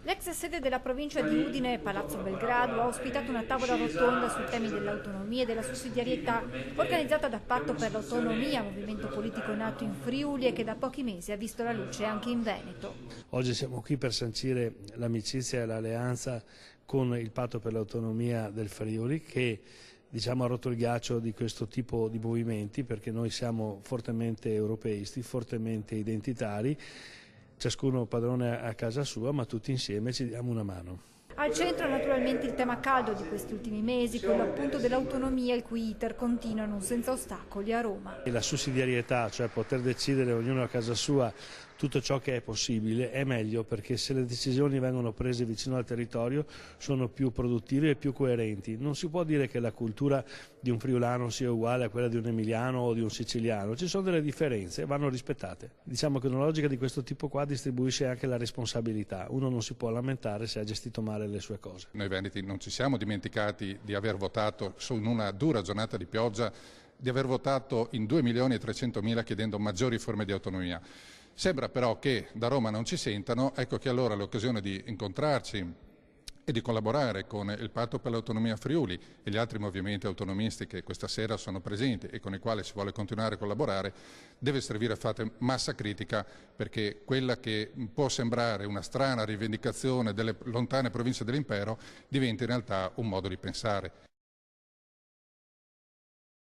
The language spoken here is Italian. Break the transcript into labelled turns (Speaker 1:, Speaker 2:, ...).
Speaker 1: L'ex sede della provincia di Udine, Palazzo Belgrado, ha ospitato una tavola rotonda sui temi dell'autonomia e della sussidiarietà, organizzata da Patto per l'Autonomia, movimento politico nato in Friuli e che da pochi mesi ha visto la luce anche in Veneto.
Speaker 2: Oggi siamo qui per sancire l'amicizia e l'alleanza con il Patto per l'Autonomia del Friuli, che ha rotto il ghiaccio di questo tipo di movimenti, perché noi siamo fortemente europeisti, fortemente identitari, ciascuno padrone a casa sua, ma tutti insieme ci diamo una mano.
Speaker 1: Al centro naturalmente il tema caldo di questi ultimi mesi, quello appunto dell'autonomia, il cui iter continuano senza ostacoli a Roma.
Speaker 2: E la sussidiarietà, cioè poter decidere ognuno a casa sua tutto ciò che è possibile, è meglio, perché se le decisioni vengono prese vicino al territorio sono più produttive e più coerenti. Non si può dire che la cultura di un friulano sia uguale a quella di un emiliano o di un siciliano, ci sono delle differenze e vanno rispettate. Diciamo che una logica di questo tipo qua distribuisce anche la responsabilità, uno non si può lamentare se ha gestito male le sue cose.
Speaker 3: Noi veneti non ci siamo dimenticati di aver votato su una dura giornata di pioggia, di aver votato in 2.300.000 chiedendo maggiori forme di autonomia. Sembra però che da Roma non ci sentano, ecco che allora l'occasione di incontrarci e di collaborare con il Patto per l'Autonomia Friuli e gli altri movimenti autonomisti che questa sera sono presenti e con i quali si vuole continuare a collaborare, deve servire a fare massa critica, perché quella che può sembrare una strana rivendicazione delle lontane province dell'impero diventa in realtà un modo di pensare.